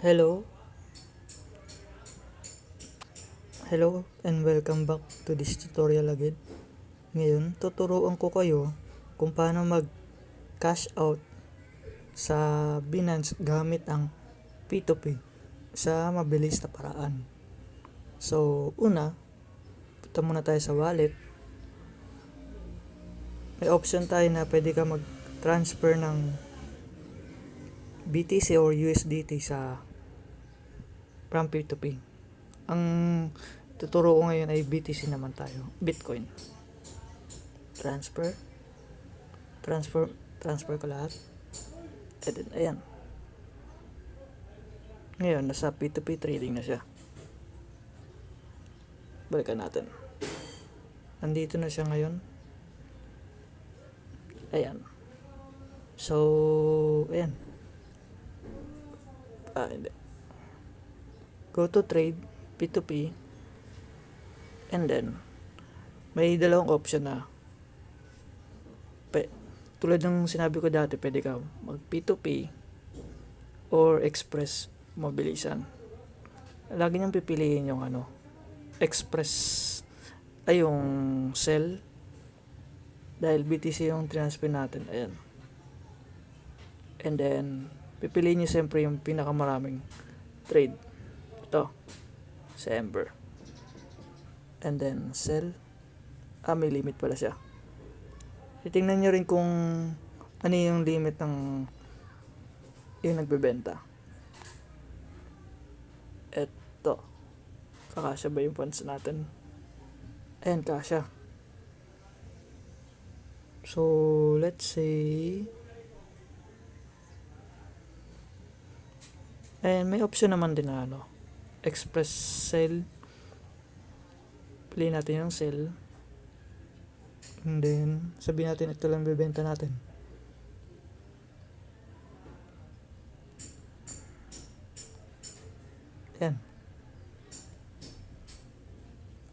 Hello, hello and welcome back to this tutorial again. Ngayon, tuturuan ko kayo kung paano mag-cash out sa Binance gamit ang P2P sa mabilis na paraan. So, una, punta muna tayo sa wallet. May option tayo na pwede ka mag-transfer ng BTC or USDT from P2P. Ang tuturo ko ngayon ay BTC naman tayo, Bitcoin. Transfer ko lahat. And then, ayan. Ngayon, nasa P2P trading na siya. Balikan natin. Andito na siya ngayon. Ayan. So, ayan. Hindi. Go to trade, P2P. And then, may dalawang option na tulad ng sinabi ko dati, pwede ka mag P2P or express mobilisan. Lagi niyang pipiliin yung express ay yung sell, dahil BTC yung transfer natin. Ayan. And then pipiliin niyo siyempre yung pinakamaraming trade. Ito, December. And then sell. May limit pala siya. Titingnan nyo rin kung ano yung limit ng yung nagbebenta. Eto, kakasya ba yung funds natin? Ayan, kasya. So, let's say, and may option naman din na express sell. Piliin natin yung sell. And then, sabihin natin ito lang bibenta natin. Yan.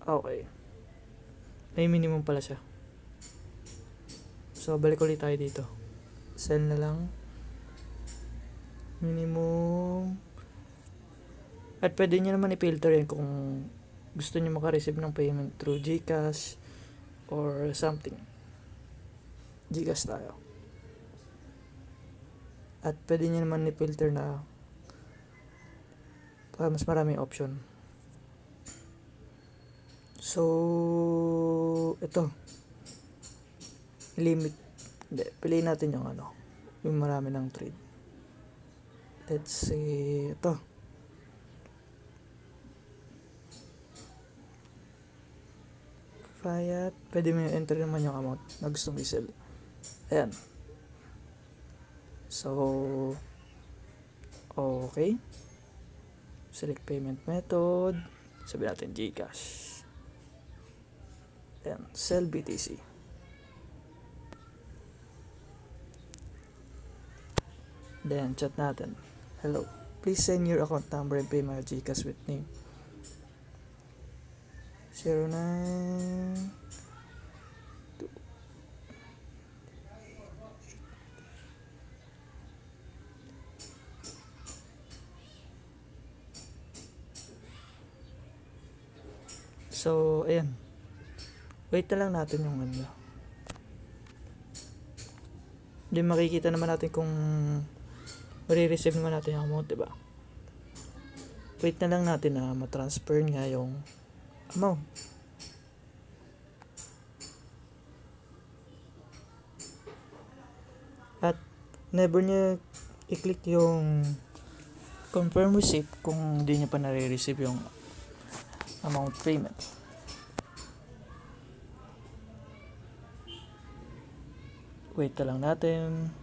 Okay. May minimum pala siya. So, balik ulit tayo dito. Sell na lang. Minimum. At pwede nyo naman i-filter yan kung gusto nyo makareceive ng payment through Gcash or something. Gcash tayo. At pwede nyo naman i-filter na para mas maraming option. So, ito. Limit. Hindi, piliin natin yung yung marami ng trade. Let's say, ito. Fiat. Pwede mo enter naman yung amount na gustong i-sell. Ayan. So, okay. Select payment method. Sabihin natin Gcash. Ayan. Sell BTC. Then, chat natin. Hello. Please send your account number and pay my Gcash with name. 09 So, ayan. Wait na lang natin yung Hindi makikita naman natin kung marireceive naman natin yung amount, diba? Wait na lang natin na matransfer nga yung amount. At never nyo i-click yung confirm receipt kung hindi nyo pa nare-receive yung amount payment. Wait na lang natin.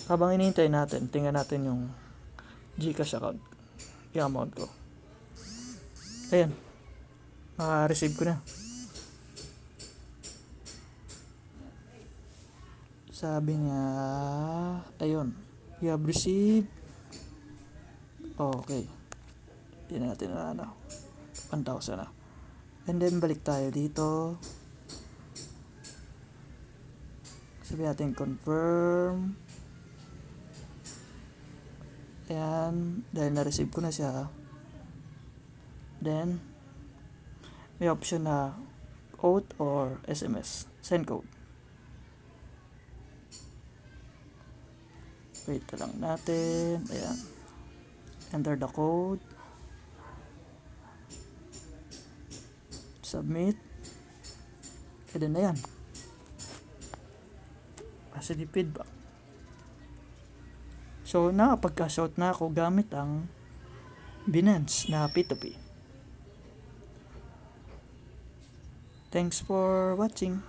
Habang inihintay natin, tingnan natin yung Gcash account, yung amount ko. Ayan, receive ko na. Sabi niya, ayun, you have received. Okay. Hindi natin na 1,000 na. And then balik tayo dito. Sabi natin confirm. Ayan, dahil na-receive ko na siya. Then, may option na code or SMS. Send code. Wait lang natin. Ayan. Enter the code. Submit. Pwede na yan. Positive feedback. So, nakapag-cash out na ako gamit ang Binance na P2P. Thanks for watching.